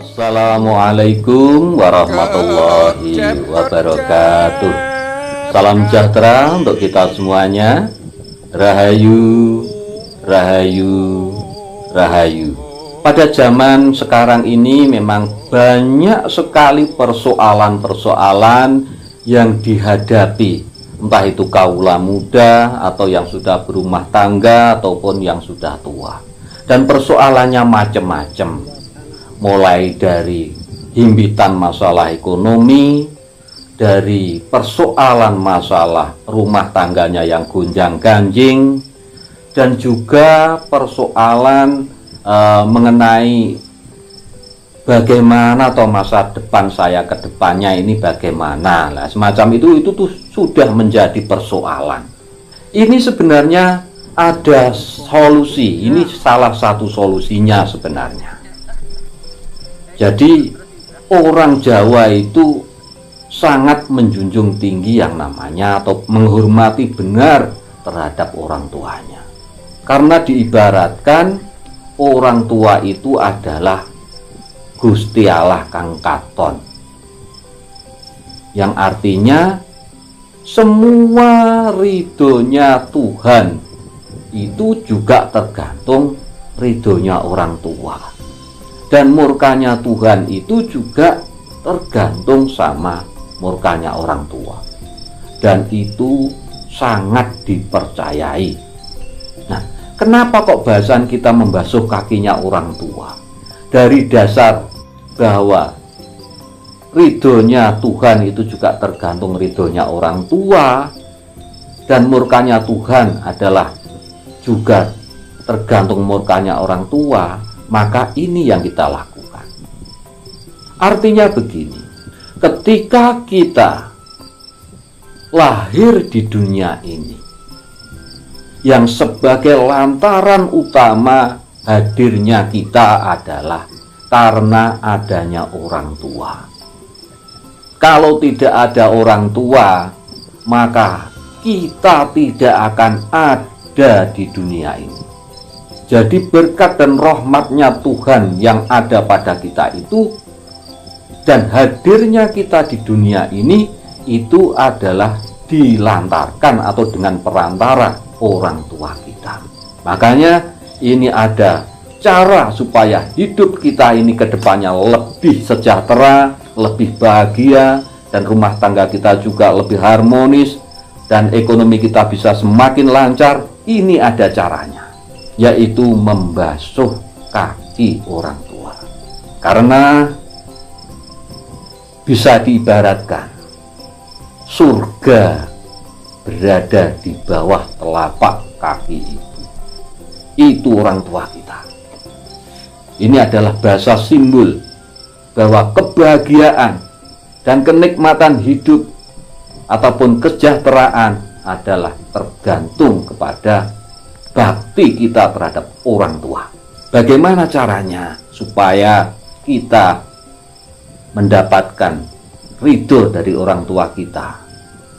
Assalamualaikum warahmatullahi wabarakatuh. Salam sejahtera untuk kita semuanya. Rahayu, rahayu, rahayu. Pada zaman sekarang ini memang banyak sekali persoalan-persoalan yang dihadapi, entah itu kaula muda atau yang sudah berumah tangga ataupun yang sudah tua. Dan persoalannya macam-macam, mulai dari himpitan masalah ekonomi, dari persoalan masalah rumah tangganya yang gonjang-ganjing, dan juga persoalan mengenai bagaimana atau masa depan saya ke depannya ini bagaimana. Nah, semacam itu tuh sudah menjadi persoalan. Ini sebenarnya ada solusi, ini salah satu solusinya sebenarnya. Jadi orang Jawa itu sangat menjunjung tinggi yang namanya atau menghormati benar terhadap orang tuanya. Karena diibaratkan orang tua itu adalah Gusti Allah kang katon, yang artinya semua ridhonya Tuhan itu juga tergantung ridhonya orang tua, dan murkanya Tuhan itu juga tergantung sama murkanya orang tua, dan itu sangat dipercayai. Nah, kenapa kok bahasan kita membasuh kakinya orang tua? Dari dasar bahwa ridhonya Tuhan itu juga tergantung ridhonya orang tua, dan murkanya Tuhan adalah juga tergantung murkanya orang tua, maka ini yang kita lakukan. Artinya begini, ketika kita lahir di dunia ini, yang sebagai lantaran utama hadirnya kita adalah karena adanya orang tua. Kalau tidak ada orang tua, maka kita tidak akan ada di dunia ini. Jadi berkat dan rahmatnya Tuhan yang ada pada kita itu, dan hadirnya kita di dunia ini, itu adalah dilantarkan atau dengan perantara orang tua kita. Makanya ini ada cara supaya hidup kita ini ke depannya lebih sejahtera, lebih bahagia, dan rumah tangga kita juga lebih harmonis, dan ekonomi kita bisa semakin lancar. Ini ada caranya, yaitu membasuh kaki orang tua. Karena bisa diibaratkan surga berada di bawah telapak kaki itu orang tua kita. Ini adalah bahasa simbol bahwa kebahagiaan dan kenikmatan hidup ataupun kesejahteraan adalah tergantung kepada bakti kita terhadap orang tua. Bagaimana caranya supaya kita mendapatkan ridho dari orang tua kita?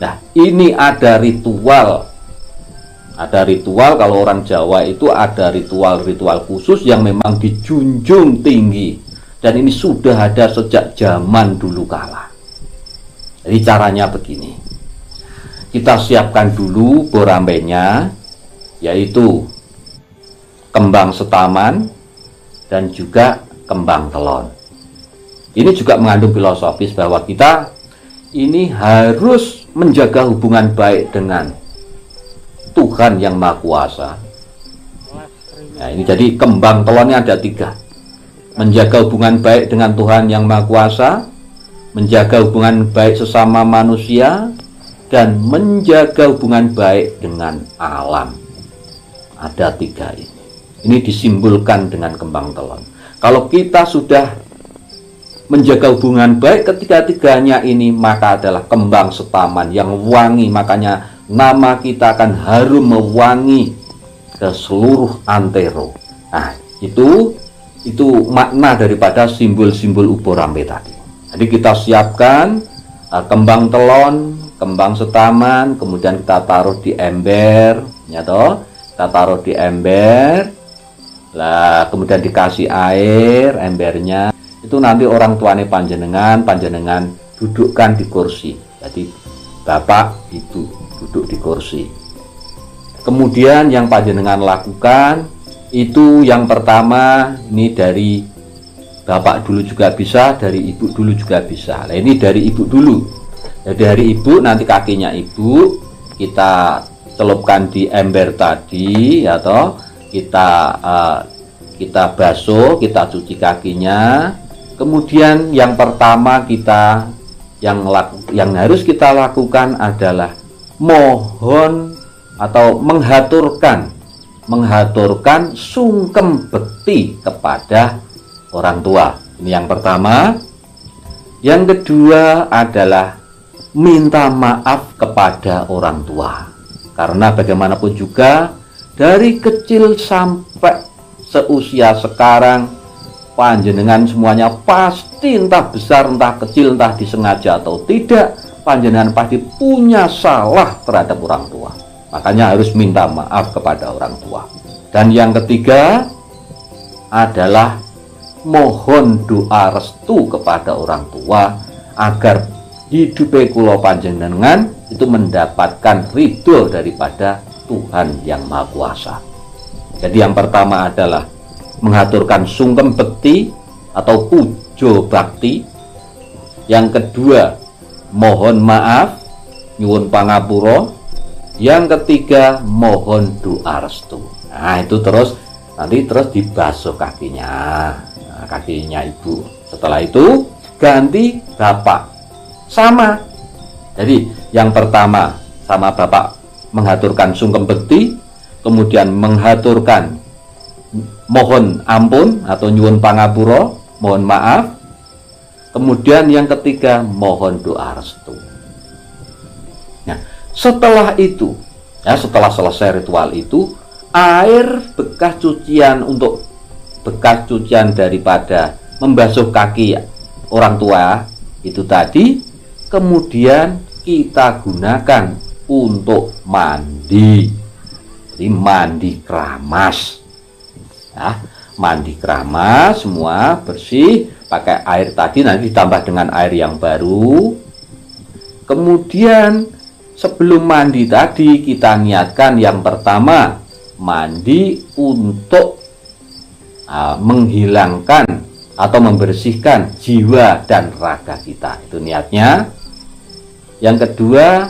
Nah, ini ada ritual. Ada ritual, kalau orang Jawa itu ada ritual-ritual khusus yang memang dijunjung tinggi, dan ini sudah ada sejak zaman dulu kala. Jadi caranya begini, kita siapkan dulu borambenya, yaitu kembang setaman dan juga kembang telon. Ini juga mengandung filosofis bahwa kita ini harus menjaga hubungan baik dengan Tuhan yang Maha Kuasa. Nah, ini jadi kembang telonnya ada 3. Menjaga hubungan baik dengan Tuhan yang Maha Kuasa, menjaga hubungan baik sesama manusia, dan menjaga hubungan baik dengan alam. Ada 3 ini. Ini disimbolkan dengan kembang telon. Kalau kita sudah menjaga hubungan baik ketiga-tiganya ini, maka adalah kembang setaman yang wangi. Makanya nama kita akan harum mewangi ke seluruh antero. Nah, itu makna daripada simbol-simbol uborambe tadi. Jadi kita siapkan kembang telon, kembang setaman, kemudian kita taruh di ember, ya toh. Kita taruh di ember. Lah, kemudian dikasih air embernya. itu nanti orang tuane panjenengan dudukkan di kursi. Jadi bapak ibu duduk di kursi. Kemudian yang panjenengan lakukan itu yang pertama, ini dari bapak dulu juga bisa, dari ibu dulu juga bisa. Nah, ini dari ibu dulu. Jadi dari ibu, nanti kakinya ibu kita celupkan di ember tadi, atau kita basuh, kita cuci kakinya. Kemudian yang pertama yang harus kita lakukan adalah mohon atau menghaturkan sungkem bekti kepada orang tua. Ini yang pertama. Yang kedua adalah minta maaf kepada orang tua, karena bagaimanapun juga dari kecil sampai seusia sekarang panjenengan semuanya pasti entah besar entah kecil, entah disengaja atau tidak, panjenengan pasti punya salah terhadap orang tua. Makanya harus minta maaf kepada orang tua. Dan yang ketiga adalah mohon doa restu kepada orang tua agar hidup kula panjenengan itu mendapatkan ridho daripada Tuhan yang Maha Kuasa. Jadi yang pertama adalah mengaturkan sungkem bekti atau pujo bakti. Yang kedua mohon maaf, nyuwun pangapura. Yang ketiga mohon doa restu. Nah itu nanti terus dibasuh kakinya, kakinya ibu. Setelah itu ganti bapak. Sama. Jadi yang pertama sama bapak menghaturkan sungkem bekti, kemudian menghaturkan mohon ampun atau nyuwun pangapura, mohon maaf. Kemudian yang ketiga mohon doa restu. Nah, setelah itu, ya setelah selesai ritual itu, air bekas cucian daripada membasuh kaki orang tua itu tadi, kemudian kita gunakan untuk mandi. Jadi mandi keramas. Ya, mandi keramas semua bersih, pakai air tadi nanti ditambah dengan air yang baru. Kemudian sebelum mandi tadi kita niatkan yang pertama mandi untuk menghilangkan atau membersihkan jiwa dan raga kita. Itu niatnya. Yang kedua,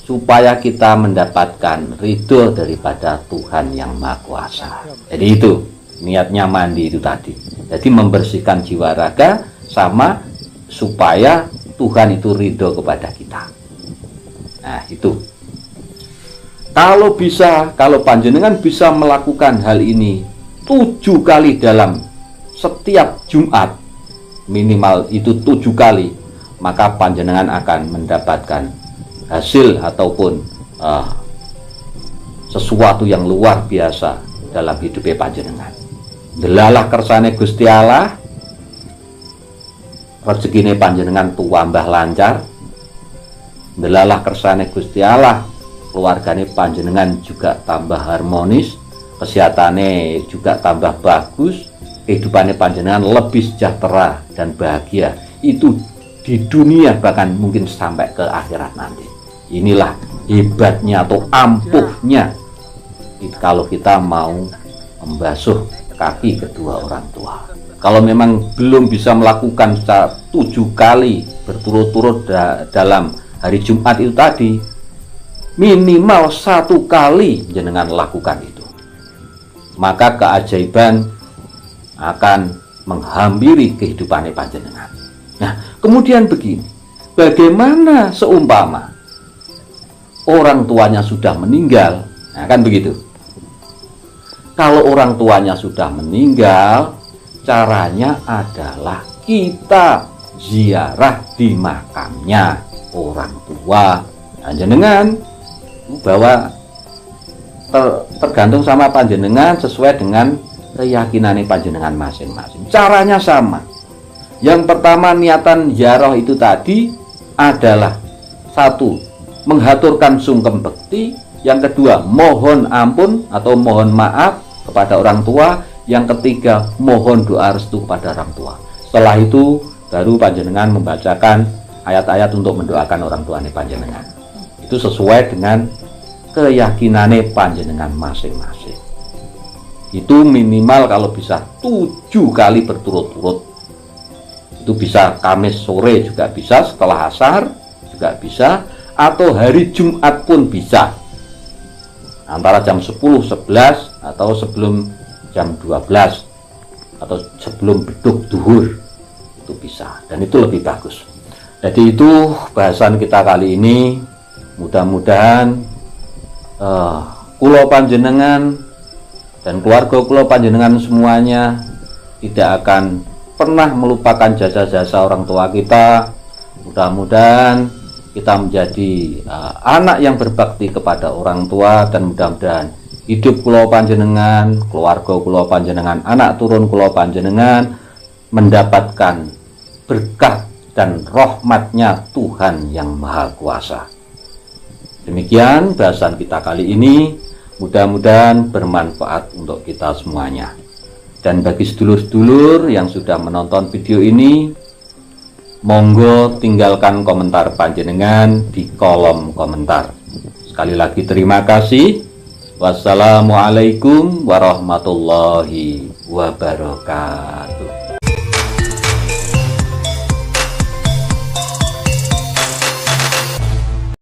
supaya kita mendapatkan ridho daripada Tuhan yang Maha Kuasa. Jadi itu niatnya mandi itu tadi. Jadi membersihkan jiwa raga sama supaya Tuhan itu ridho kepada kita. Nah itu. Kalau panjenengan bisa melakukan hal ini 7 kali dalam setiap Jumat, minimal itu 7 kali, maka panjenengan akan mendapatkan hasil ataupun sesuatu yang luar biasa dalam hidupnya panjenengan. Delalah kersane Gusti Allah, rezekine panjenengan tuwambah lancar. Delalah kersane Gusti Allah, keluargane panjenengan juga tambah harmonis, kesehatannya juga tambah bagus, kehidupannya panjenengan lebih sejahtera dan bahagia. Itu di dunia bahkan mungkin sampai ke akhirat nanti. Inilah hebatnya atau ampuhnya kalau kita mau membasuh kaki kedua orang tua. Kalau memang belum bisa melakukan 7 kali berturut-turut dalam hari Jumat itu tadi, minimal 1 kali jenengan lakukan itu, maka keajaiban akan menghampiri kehidupan panjenengan. Nah, kemudian begini, bagaimana seumpama orang tuanya sudah meninggal? Nah, kan begitu. Kalau orang tuanya sudah meninggal, caranya adalah kita ziarah di makamnya orang tua. Nah, jenengan bahwa tergantung sama panjenengan sesuai dengan keyakinan panjenengan masing-masing. Caranya sama. Yang pertama niatan ziarah itu tadi adalah 1. Menghaturkan sungkem bekti. Yang kedua mohon ampun atau mohon maaf kepada orang tua. Yang ketiga mohon doa restu kepada orang tua. Setelah itu baru panjenengan membacakan ayat-ayat untuk mendoakan orang tuane panjenengan. Itu sesuai dengan keyakinane panjenengan masing-masing. Itu minimal kalau bisa 7 kali berturut-turut. Itu bisa Kamis sore juga bisa, setelah asar juga bisa, atau hari Jumat pun bisa, antara jam 10, 11 atau sebelum jam 12 atau sebelum beduk duhur, itu bisa, dan itu lebih bagus. Jadi itu bahasan kita kali ini. Mudah-mudahan kula panjenengan dan keluarga kula panjenengan semuanya tidak akan pernah melupakan jasa-jasa orang tua kita. Mudah-mudahan kita menjadi anak yang berbakti kepada orang tua, dan mudah-mudahan hidup kula panjenengan, keluarga kula panjenengan, anak turun kula panjenengan mendapatkan berkah dan rahmatnya Tuhan yang Maha Kuasa. Demikian bahasan kita kali ini, mudah-mudahan bermanfaat untuk kita semuanya. Dan bagi sedulur-sedulur yang sudah menonton video ini, monggo tinggalkan komentar panjenengan di kolom komentar. Sekali lagi terima kasih. Wassalamualaikum warahmatullahi wabarakatuh.